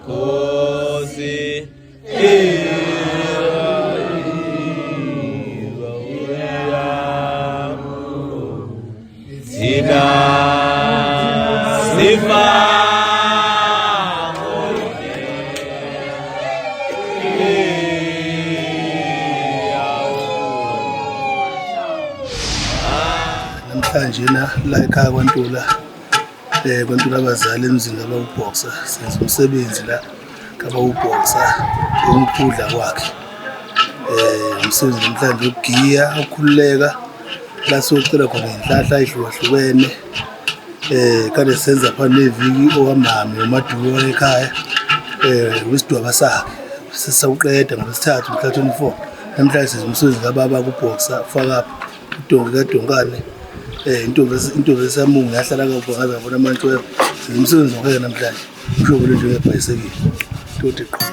Kosi Sina Sifa namhlanje la ekhaya kwaNtula kwaNtula abazali emzini abawuboxer senza umsebenzi la kabawuboxer umkhudla kwakhe umsebenzi namhlanje ukugiya ukukhululeka la socela khona inhlahla ehlukahlukene kade senza phana neviki owamami umadulo ekhaya wisidwaba sakhe sesawuqeda ngolesithathu mhla 24 namhlanje senza umsebenzi kababa kuboxer faka udonga kaDonkane intombi esamungu yahlala kakhulu ngazabona amantshwebo umsebenzi wakhe namhlanje ushobo le njengebhayisekile toti qho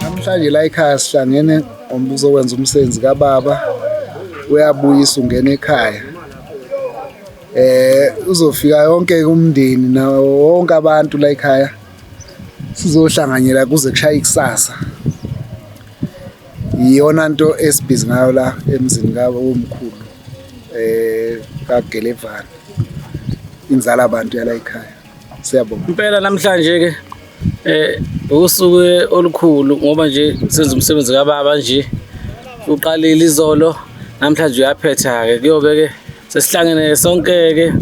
namhlanje la ekhaya sihlangene umbuzo wenza umsebenzi kababa uyabuyisa ungena ekhaya uzofika yonke umndeni nawo wonke abantu la ekhaya sizohlanganyela kuze kushaya ikusasa iyona nto esibhizi ngayo la emzini kawo omkhulu kaGelevani inzala abantu yala ekhaya siyabonga impela namhlanje ke usuku olukhulu ngoba nje senza umsebenzi kababa nje uqalile izolo namhlanje uyaphetha ke kuyobe ke sesihlangene sonke ke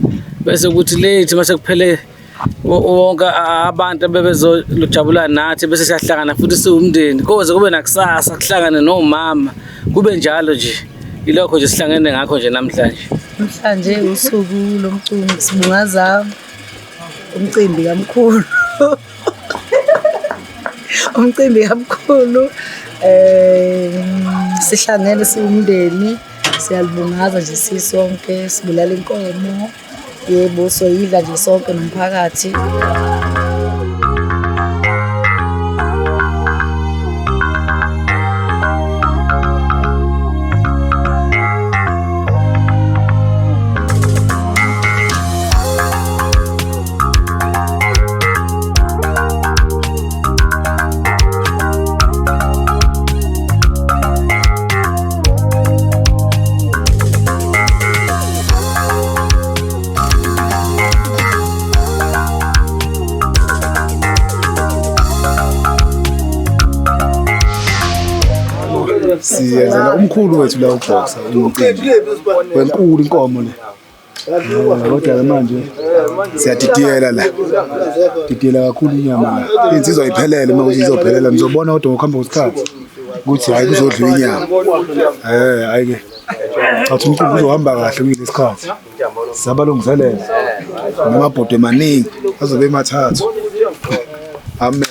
bese ukuthi late mase kuphele wonke abantu bebezojabula nathi bese siyahlangana futhi siwumndeni koze kube nakusasa kuhlangane nomama kube njalo nje ilokho nje sihlangene ngakho nje namhlanje usuku lomcimbi sibungaza umcimbi kamkhulu umcimbi kamkhulu sihlangene siwumndeni siyalibungaza nje sisonke sibulala inkomo yebo soyidla nje sonke nomphakathi siyenzela umkhulu wethu la uboxer umcimbi wenkulu inkomo le kodwa ke manje siyadidiyela la didiyela kakhulu inyama insizwa iphelele uma uzizophelela nizobona kodwa ngokuhamba kwesikhathi ukuthi hayi kuzodliwa inyama hayi ke athi umcimbi uzohamba kahle kulesi sikhathi sabalungiselela namabhodwe maningi azobe emathathu amen.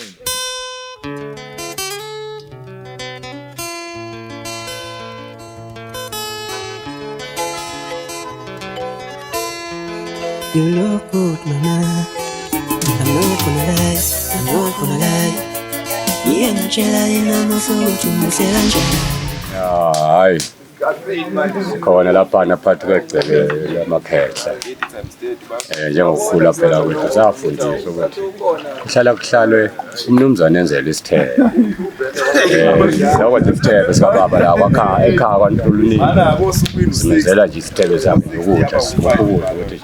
You look good, mama. I'm not gonna lie. Yeah, Angela, I'm also to say Angela. Hayi. Khona lapha naphathi kwegcele lamakhehla. Njengokukhula phela kwethu safundiswa ukuthi kuhlala kuhlalwe umnumzane enzele isithebe. Sakwenza isithebe sikababa la kwakha ekhaya kwaNtulunini. Simenzela nje isithebe sakhe ukudla sikukudla ukuthi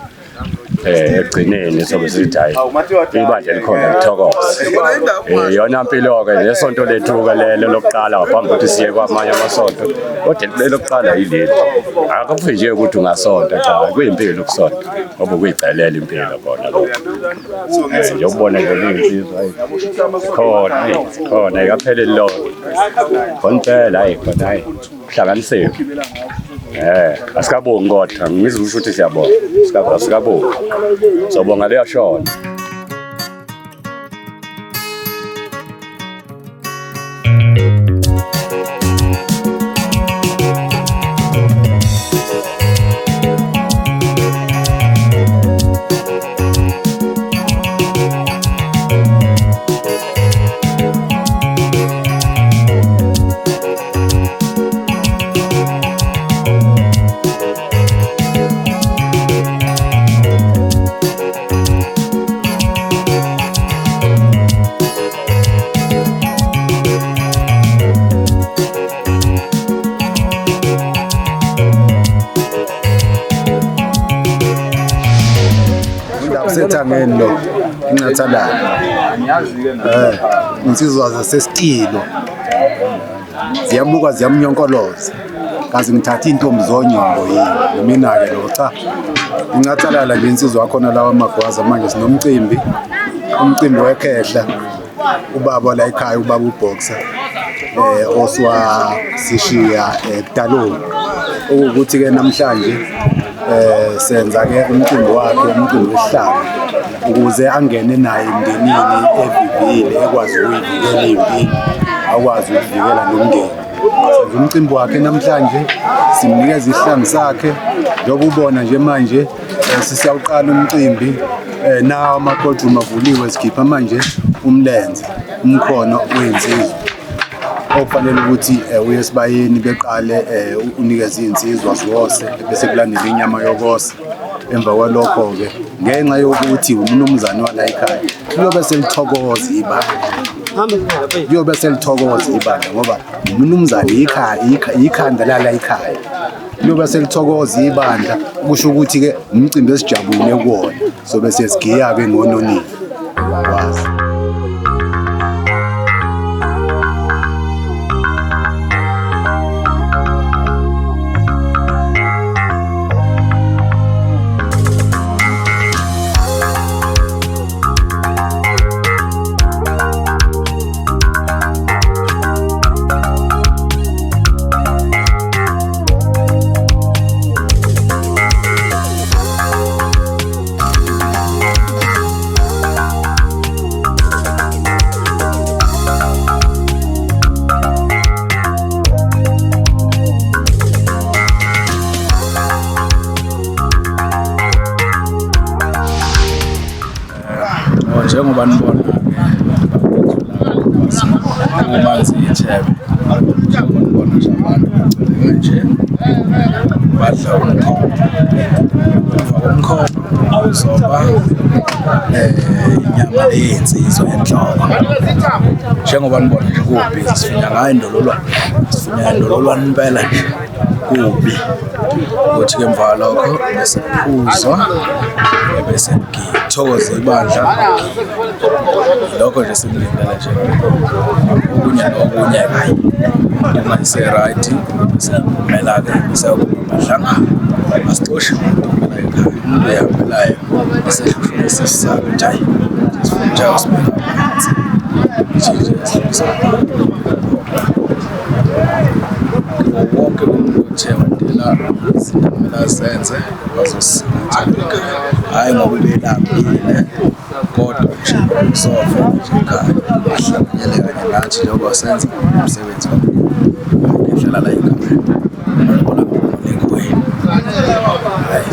egcineni sobe sithi hayi ibandla likhona lithokoze yona impilo ke lesonto lethu ke lelo lokuqala ngaphambi kokuthi siye kwamanye amasonto kodwa lelo lokuqala yileli akaphi nje ukuthi ungasonta cha kuyimpilo ukusonta ngoba kuyicelela impilo bona nje ubona nje insizwa khona ikaphelele lo konke hayi khona hayi kuhlanganiseke asikabongi kodwa ngizwe ukuthi siyabonga sikabonga sobonga leyo shona Kusethangeni lo ingathalala. Insizwa zasesitilo. Ziyabuka ziyamnyonkoloza. Kazi ngithatha intombi zonyongo yini. Mina ke lo cha. Ingathalala nje insizwa wakhona lawa amagwaza manje sinomcimbi. Umcimbi wekhehla. Ubaba la ekhaya ubaba uBoxer. Oswa sishiya Daloni. Ukuthi ke namhlanje senza ke umcimbi wakhe umcimbi wesihlanu ukuze angene naye emndenini evivile ekwazi ukuyivikela impilo akwazi ukuvikela nomndeni. Senza umcimbi wakhe namhlanje simnikeza isihlangu sakhe njengoba ubona nje manje sisiyawuqala umcimbi nawo ama-courtroom avuliwe sikhipha manje umlenze umkhono wensizwa okufanele ukuthi uye esibayeni beqale unikeze insizwa zose bese kulandela inyama yokosa emva kwalokho ke ngenxa yokuthi umnumzane wala ekhaya kuyobe selithokoza ibandla ngoba umnumzane ikhanda lala ekhaya kuyobe selithokoza ibandla kusho ukuthi ke umcimbi esijabule kuwona so bese sigiya ke ngononini wazi. Njengoba nibona umanzi ithebe njengoba nibona nje abantu kanje badla umkhono awuzoba inyama leyinsizwa enhloko njengoba nibona nje kubi sifinya ngayo indololwane impela nje kubi ukuthi ke emva lokho bese kuphuzwa bese ngithokoze ibandla lokho nje simlindele nje okunye hayi uma ise-right simela ke seyokubahlanga asixoshe umuntu la ekhaya umuntu ehambelayo esehlushulisa isisaba hayi sifuna usibeka phansi wonke umuntu othe wadela sinamela senze bazosiza hayi ngoba ubelambile kodwa nje sofa nje ekhaya ahlanganyele kanye nathi njengoba senza umsebenzi ngendlela la ekhaya ngibona ngikuweni hayi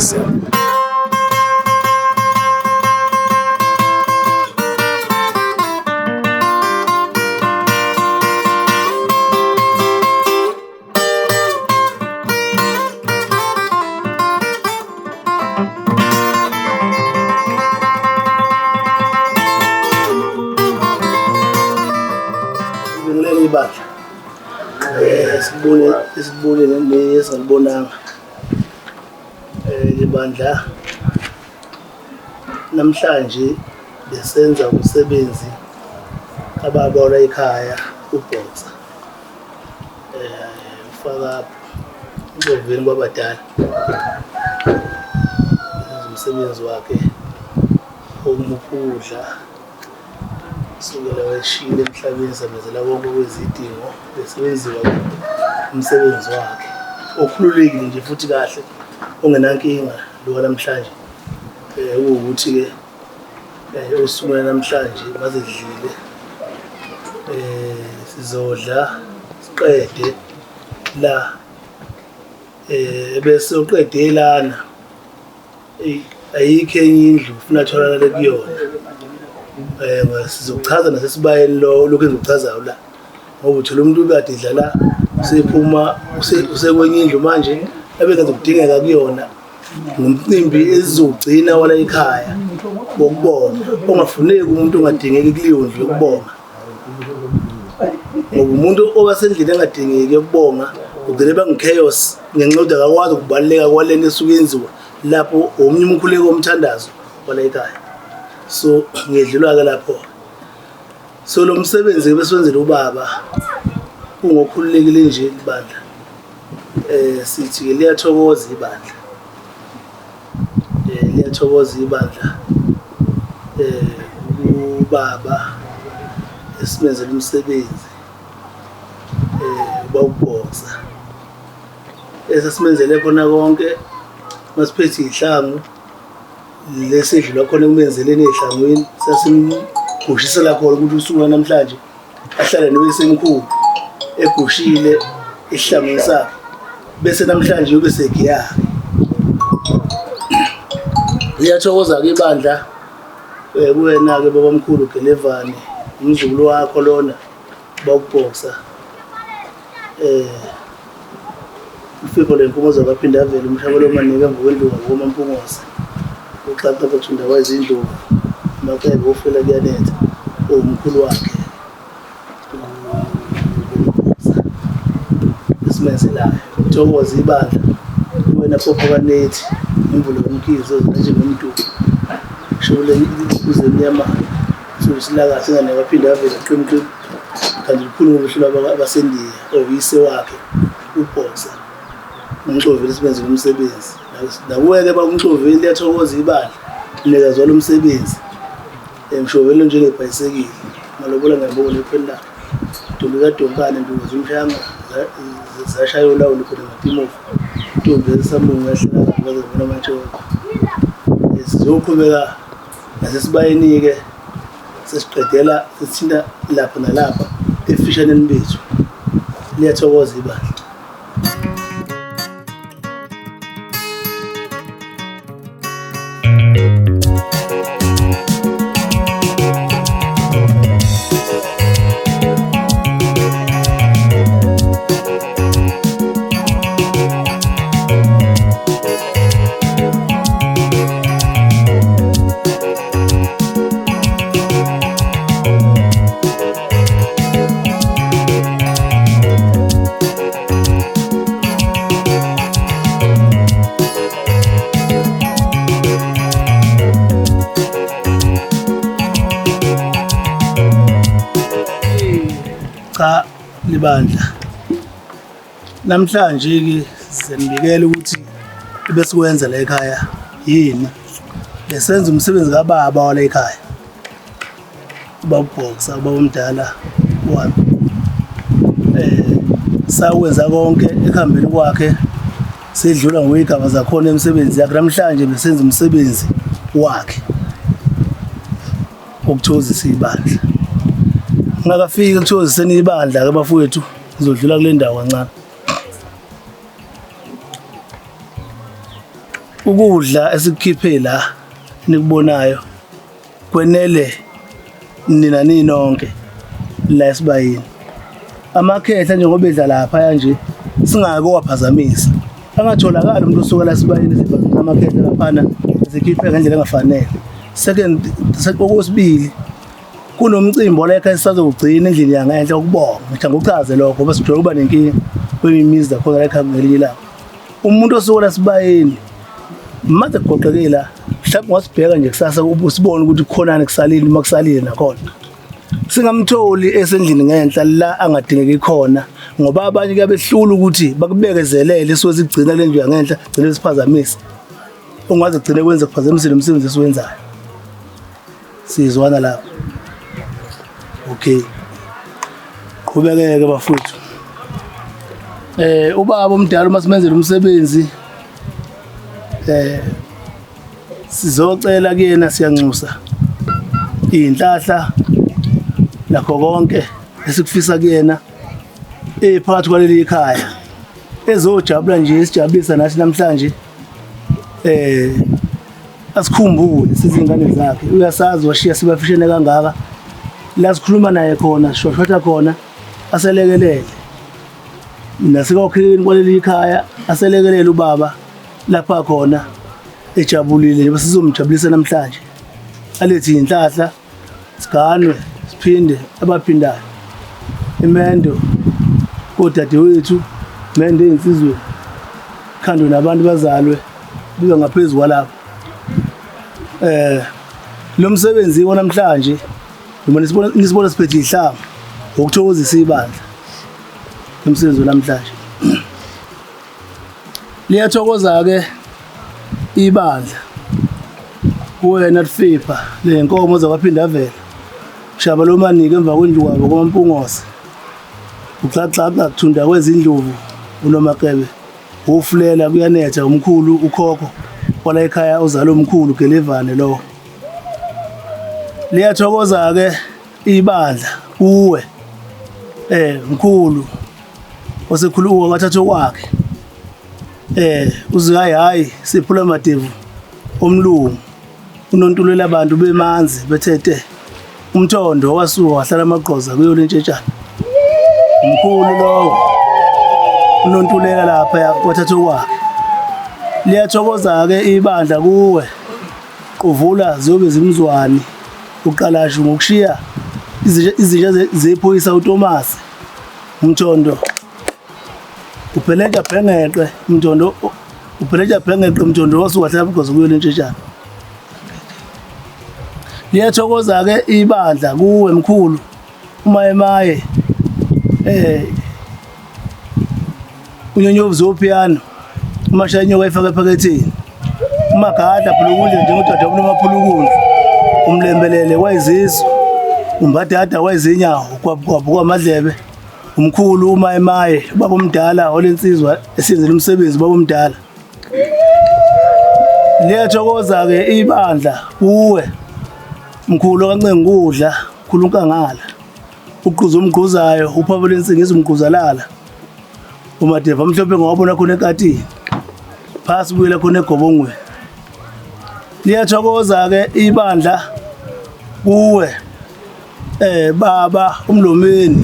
ibandla isibule nesalibonanga ibandla namhlanje besenza umsebenzi ababona ekhaya uBoxer ufaka uboveni kwabadala umsebenzi wakhe ukudla sukela weshile emhlabeni samezela konke kwezidingo besebenziwa umsebenzi wakhe okhululekile nje futhi kahle ongenankinga lo namhlanje ukuthi ke usukela namhlanje bazedlile sizodla siqede la bese uqede lana ayikho enye indlu ufuna tholana kuyona sizochaza nasesibayeni lokho engichazayo la ngoba uthola umuntu ukade idlala usephuma usekwenye indlu manje ebekaze kudingeka kuyona ngumcimbi ezizogcina wala ekhaya bokubona ongafuneki umuntu ongadingeki kuleyo ndlu yokubonga ngoba umuntu obasendlini engadingeki yokubonga ugcine bangichaos ngenxa akakwazi ukubaleka kwalento esuke yenziwa lapho omunye umkhuleko omthandazo wala ekhaya. So ngedlulwa-ke lapho. So lo msebenzi beswenzela ubaba ungokhululekile nje ibandla. Sithi liyathokoza ibandla. Liyathokoza ibandla. Ubaba esimenzela umsebenzi bawubhoxa. Esesimenzele khona konke masiphethe ihlangu lesidlula khona kumenzeleni ehlangwini sasimgushisela khona ukuthi usuku namhlanje ahlale nowesemkhulu egushile ihlangwini sakhe bese namhlanje ube segiya. Liyathokoza ke ibandla kuwena ke babamkhulu Gelevani umzukulu wakho lona bawubhoxa. Ufiko lenkomo zakaphinda avele umshakelo omanika ngokwendluka ngoMampungose. Uxaxa bathunda kwazindlubu makebe ufela kuyanetha umkhulu wakhe. Esimenzelayo uthokoza ibandla wena phopho kanethi imvulo yomkhizo njengomuntu shule ukuze emnyama sosilaka singane kaphinda avele qimqim kanti likhulu ngokuhlula abasendiya oyise wakhe ubhoxa umxoveli isibenzele umsebenzi nakuweke bakumxoveli liyathokoza ibandla nikezwa lo msebenzi emshovelo njengebhayisekile malobola ngiyabona ephela Ntombi kaDonkane ntokoza umshanga zashaya ulawulo khona ngaTimofu Ntombi esamungu yahlala ngaze bona manje sizoqhubeka nasesibayeni ke sesiqedela sithinta lapha nalapha efishaneni bethu liyathokoza ibandla. Cha libandla namhlanje ke senibikela ukuthi besikwenza la ekhaya yini besenza umsebenzi kababa wala ekhaya babhoxa babomdala wami sawenza konke ekhambeni kwakhe sedlula ngoyigaba zakhona emsebenzi yakhe namhlanje besenza umsebenzi wakhe ukuthozisa ibandla. Ngakafika kuthoziseni ibandla ke bafowethu ngizodlula kule ndawo kancane. Ukudla esikukhiphe la nikubonayo kwenele nina ninonke la esibayini. Amakhetha njengoba edla lapha nje singake waphazamisa. Angatholakala umuntu osuka la esibayini siphazamisa amakhetha laphana sikhiphe ngendlela engafanele. Second okwesibili kunomcimbi ola ekhaya sisazogcina endlini yangenhla ukubonga ngisho ngokuchaze lokho ngoba sijwayele kuba nenkinga kwemimizi zakhona la ekhaya ngelinye ilanga. Umuntu osuka la sibayini manje kugoqekela mhlawumbe wasibheka nje kusasa usibone ukuthi kukhonani kusalile makusalile nakhona singamtholi esendlini ngenhla la angadingeki khona ngoba abanye kuyabehlula ukuthi bakubekezelele siwezigcina le ndlu yangenhla gcina siphazamisa ungaze gcine kwenza kuphazamisile umsebenzi esiwenzayo. Sizwana lapho. Okay. Qhubekeke bafuthu. Ubaba omdala masimenzela umsebenzi sizocela kuyena siyanxusa inhlahla lakho konke esikufisa kuyena phakathi kwaleli ekhaya ezojabula nje isijabulisa nathi namhlanje asikhumbule sizingane zakhe uyasazi washiya sibafishene kangaka la sikhuluma naye khona shoshotha khona aselekelele nasikokhini kwaleli ekhaya aselekelele ubaba lapha khona ejabulile nje sizomjabulisa namhlanje alethi inhlahla siganwe siphinde abaphindayo imendo kodade wethu mende insizwe khando nabantu bazalwe biza ngaphezulu kwalapha lo msebenzi wanamhlanje noma nisibona siphethe ihlamba ukuthokozisa ibandla umsebenzi wanamhlanje liyathokoza ke ibandla kuwena Fipa le nkomo zakwaphinda vela shaba lo manike emva kwendlukwabo kwaMpungose uxaxaxa kuthunda kwezindlovu uNomakebe ufulela kuyanetha umkhulu ukhokho kwala ekhaya uzalo omkhulu Gelevane lo liyathokoza ke ibandla kuwe mkhulu osekhuluka kwathatho kwakhe uzihayi siphula madevu omlungu unontulela abantu bemanzi bethethe umthondo wasuka wahlala amagqoza kuyo lentshetsana umkhulu lowo unontulela lapha kwathatho kwakhe liyathokoza ke ibandla kuwe quvula ziyobe zimzwani uqalashe ngokushiya izinja zephoyisa uThomas umthondo upheleja bhengeqe umthondo umthondo wasuka wahlala amagqoza kuyo lentshetsana liyathokoza ke ibandla kuwe mkhulu umayemaye unyonyovu zopiano umashanyo wayifaka ephaketheni umagada phulukundle njengodada uNomaphulukundle umlembelele wayizisu umbadada wayizinyawo kwabukwa amadlebe umkhulu umayemaye baba omdala olensizwa esenzela umsebenzi baba omdala liyathokoza ke ibandla kuwe mkhulu kaNcenga ukudla khulu unkangala uqhuza umgquzayo uphapho insingisi umgquzalala umadeva amhlophe ngawabona khona ekatini phasi buyela khona egobongweni liyathokoza ke ibandla kuwe baba umlomeni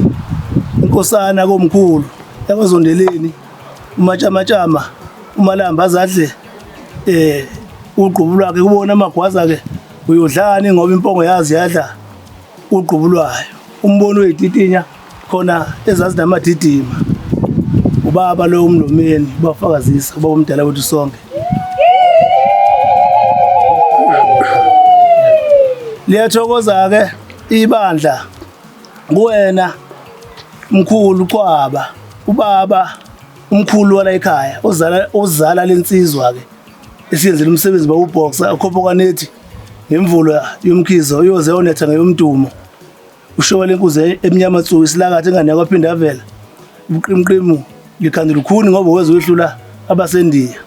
inkosana komkhulu yakwazondeleni umatshama umalamba azadle uqhubu lwakhe kubona amagwaza ke uyodlani ngoba impongo yazi yadla uqhubu lwayo umbono wetitinya khona ezazi namadidima ubaba lo umlomeni bafakazisa ubaba omdala wethu sonke liyathokoza ke ibandla kuwena mkhulu Qwaba ubaba umkhulu wala ekhaya ozala lensizwa ke esiyenzela umsebenzi bawuboxa ukhopho kwanethi ngemvulo yomkhizo uyoze onetha ngeyomdumo ushowa lenkuze emnyama tsuku isilakathe engane yakwaphinda vela ubuqimqimu likhanda lukhuni ngoba weze wehlula abasendiya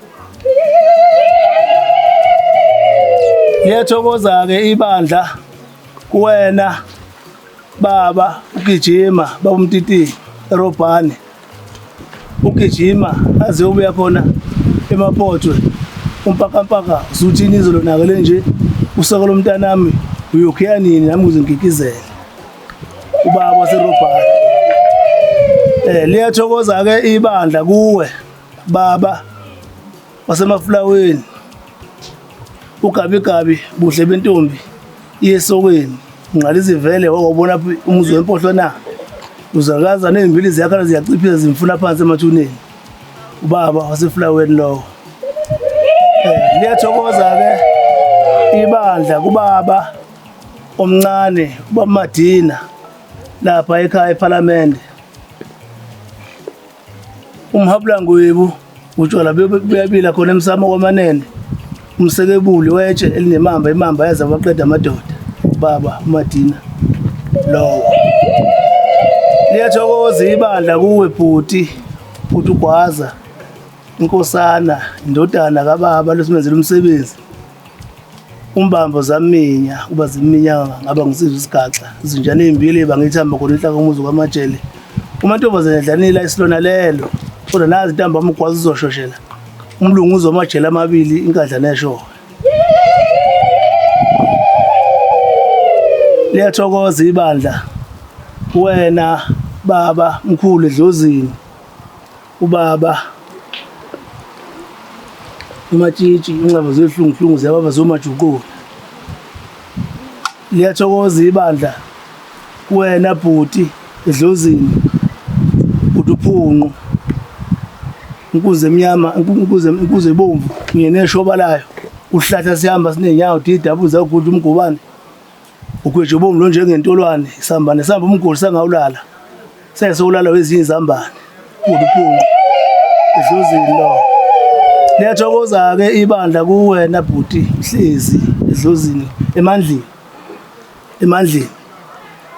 liyathokoza ke ibandla kuwena baba ugijima baba umtiti eRobhane ugijima aze ubuya khona emaphotwe umpakampaka usuthini izolo nakele nje usoko lomntanami uyokhiya nini nami uzingikizela ubaba waseRobhane liyathokoza ke ibandla kuwe baba wasemafulaweni ugabigabi buhle bentombi iyesokweni ngqalizi vele wakubona umuzi wempohlo na uzakaza nezimvili ziyakhala ziyaciphiza zimfuna phansi emathuneni ubaba wasefulaweni lowo liyathokoza ke ibandla kubaba omncane ubaMadina lapha ekhaya eParliament umhabula ngwebu utshwala buyabila khona emsamo kwamanene umsekebuli wetshe elinemamba imamba yaza waqeda amadoda baba uMadina lowo liyathokoza ibandla kuwe bhuti uGwaza inkosana indodana kababa losimenzela umsebenzi umbambo zaminya kuba ziminya ngaba ngisizwe isigaxa izinjana ezimbili bangithamba khona inhlaka umuzi kwaMajele umantombazane edlanile isilona lelo kodwa nazi intamba amgwazi uzoshoshela umlungu uzoMajele amabili inkadla nesho liyathokoza ibandla wena baba mkhulu eDlozini ubaba uMatshitshi inceba zehlungu ziyababa zomajuqulu liyathokoza ibandla wena bhuti eDlozini uDuphunqu inkuze emnyama inkuze ibomvu ngiyeneshobalayo uhlahla sihamba sinenyawo didabuza ukudla umgubane ugweje bomlo njengentolwane isambane sihamba umgodi sangawulala sesewulala wezinye izambane uduphungu edlozini lo liyathokoza ke ibandla kuwena bhuti Mhlezi edlozini emandleni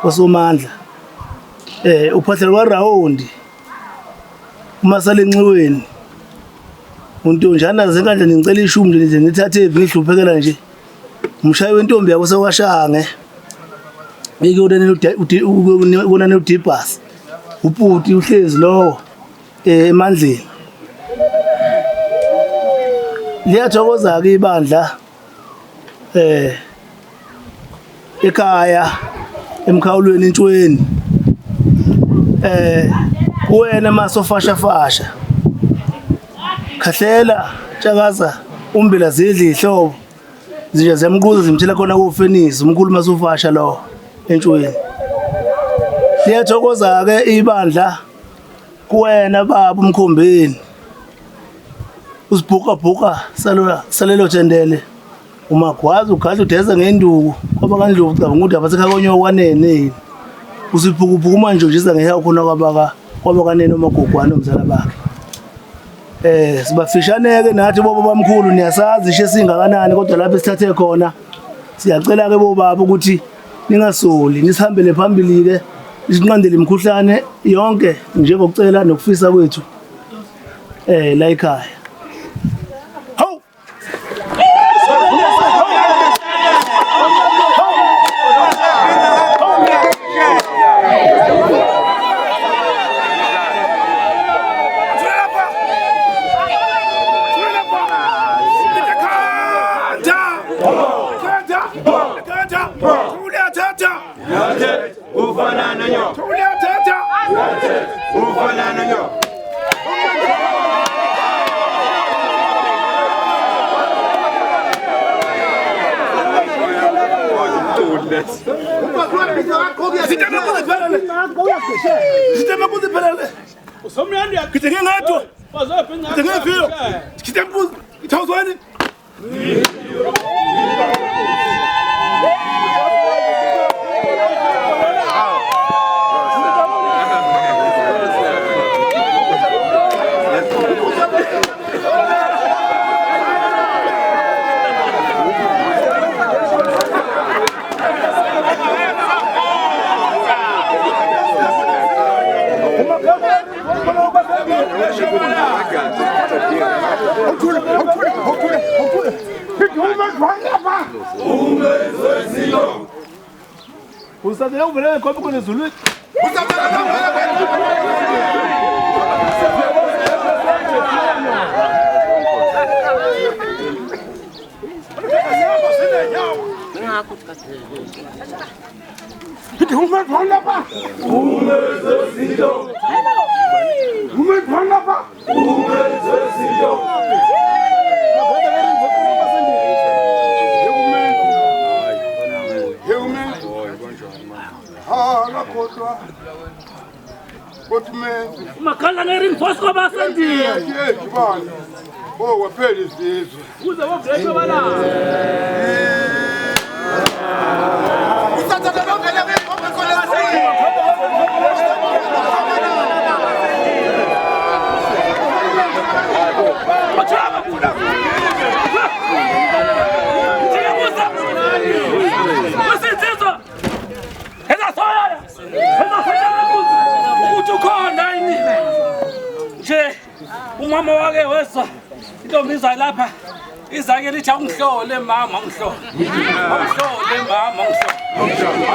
osomandla uphathela kwaRawundi umasalenxiweni untonjana zenkandla ngicela ishumi nje ngithathe ngihluphekela nje umshayi wentombi yakho sekwashange ukona udibhasi ubhuti uhlezi lowo emandleni liyathokoza ke ibandla ekhaya emkhawulweni entshweni wena masofashafasha khahlela tshakaza umbila zidli ihlobo zinje ziyamquza zimthela khona kufenisi umkhulu masofasha lo entshweni liyathokoza ke ibandla kuwena baba umkhombeni usibhuka salelo thendele umagwazi ugadla udeza ngenduku kwaba kandlovu ucabanga ukuthi abasekha konyo kwanene usibhuka manje njisa ngeha khona kwaba kanene umagogwana umzala bakhe sibafishaneke nathi bobo bamkhulu niyasazi ishe singakanani kodwa lapho esithathe khona siyacela ke bobaba ukuthi ningasoli nisihambele phambili ke isinqandele imikhuhlane yonke njengokucela nokufisa kwethu la ekhaya Usadela uvele ngoba kune Zulu. Makhala ngerinforce kwabasendiya. Oh, waphela izizwe. Kuze wovele bala. Usathana lokela ngombe khona umama wake wesa intombi iza lapha izake lithi angihlole mama angihlole mama angihlole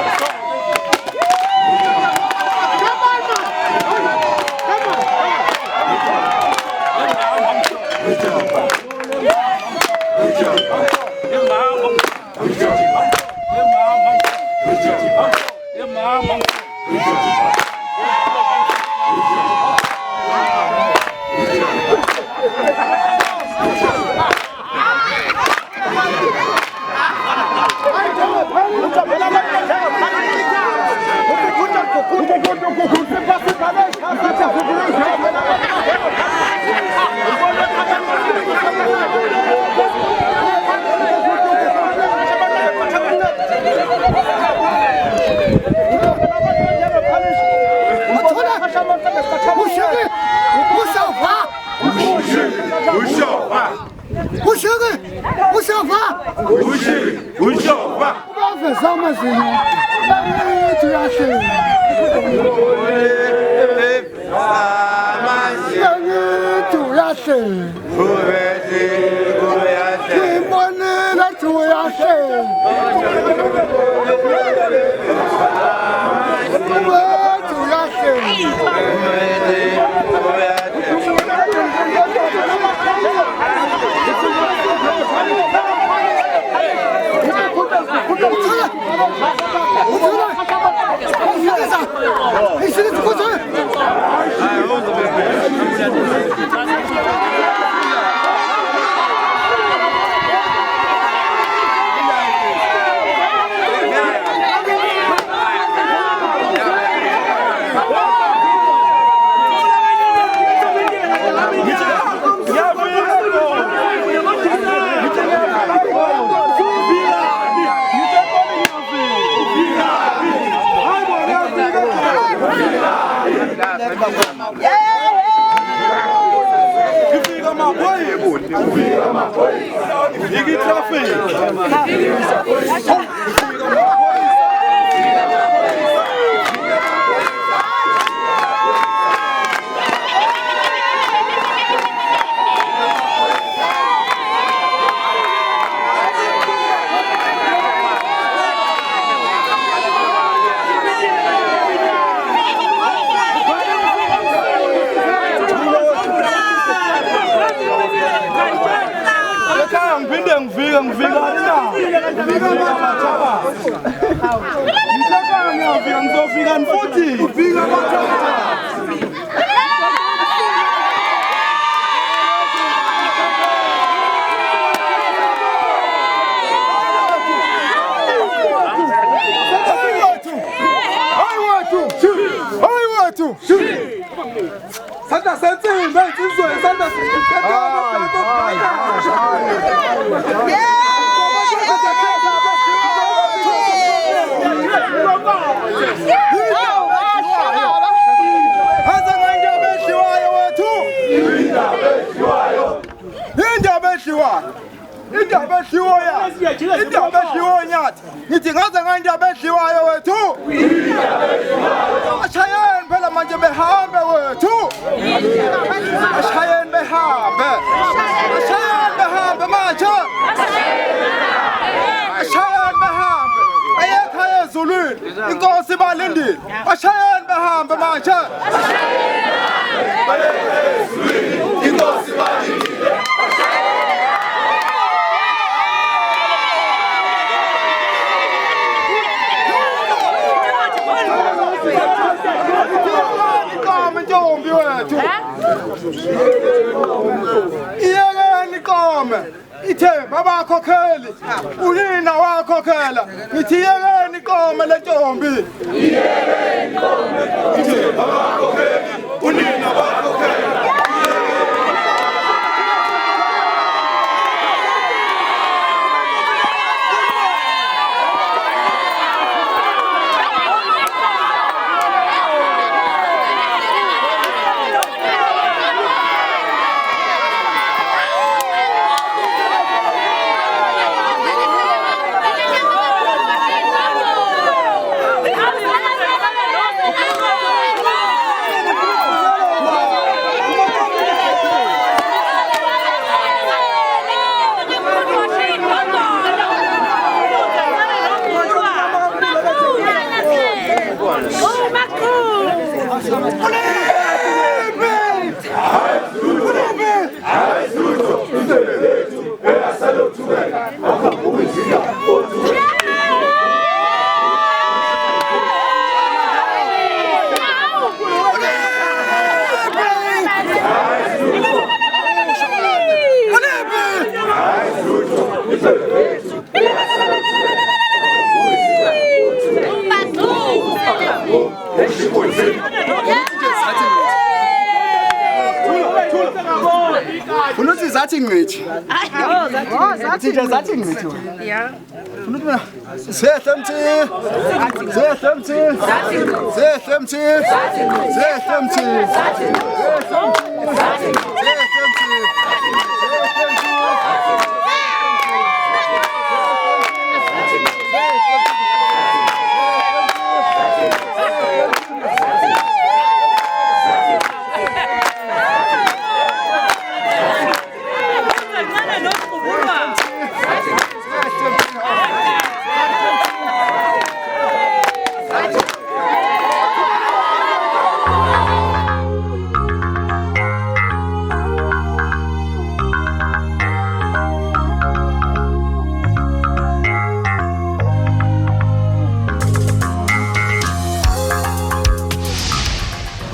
Zathi ngqithi. Zathi ngqithi. Ja.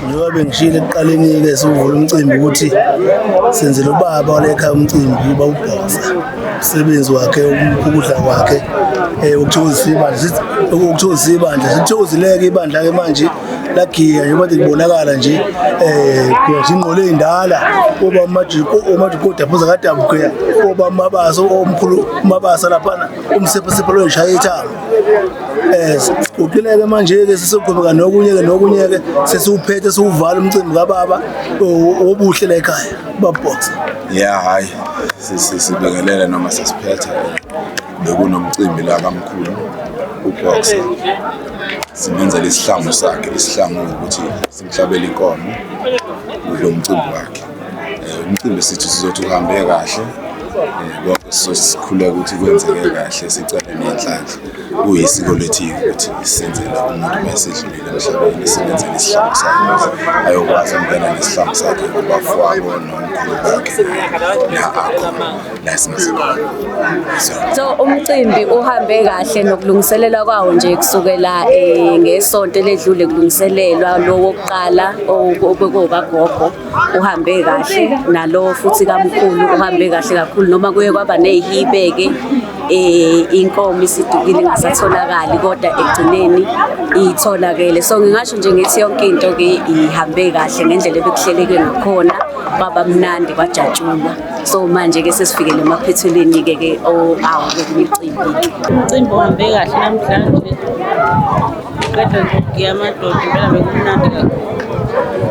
Njengoba bengishilo ekuqaleni-ke siwuvula umcimbi ukuthi senzele ubaba walekhaya umcimbi bawubhoxa umsebenzi wakhe ukudla kwakhe ukuthokozisa ibandla ukuthokozisa ibandla sithokozileke ibandla-ke manje lagiya njengoba libonakala nje kuyashinqola ey'ndala omajikoda aphuza kadabukeya obamabaso omkhulu umabasa laphana umsephasepha loyishaya ithanga uqileke manje-ke sesiqhubeka nokunye-ke sesiwuphethe siwuvala umcimbi kababa obuhle la ekhaya babhoxa hayi sibingelela noma sesiphetha bekunomcimbi la kamkhulu ubhoxa simenzele isihlangu sakhe isihlangu ukuthi simhlabele inkomo kulo mcimbi wakhe umcimbi sithi sizothi uhambe kahle konke sikhuleka ukuthi kwenzeke kahle sicela nenhlanhla kuyisiko lethu ukuthi senzele umuntu mesedlulile emhlabeni simenzele isihlangu sakhe ayokwazi ukungena nesihlangu sakhe kubafowabo nomkhulu wakhe la akho la simzibona. So umcimbi uhambe kahle nokulungiselela kwawo nje kusukela ngesonto ledlule kulungiselelwa lo wokuqala obekukagogo uhambe kahle nalo futhi kamkhulu uhambe kahle kakhulu noma kuye kwaba nezihibe-ke inkomo isidukile ingasatholakali kodwa ekugcineni itholakele. So ngingasho nje ngithi yonke into-ke ihambe kahle ngendlela ebekuhleleke ngakhona kwaba mnandi kwajatshulwa. So manje-ke sesifikele emaphethelweni-ke imicimbi. Umcimbi uhambe kahle namhlanje qeda nje ukugiya amadoda impela bekumnandi kakhulu.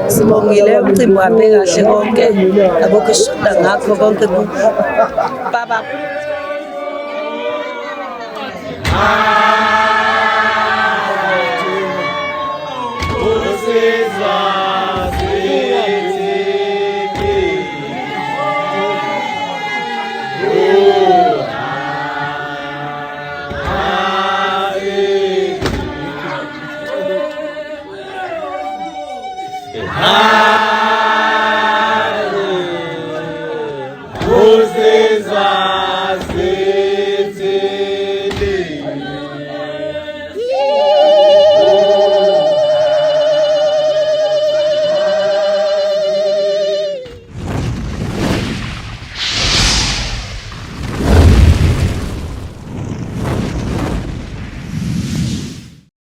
Sibongile umcimbi uhambe kahle konke abokho esishoda ngakho konke baba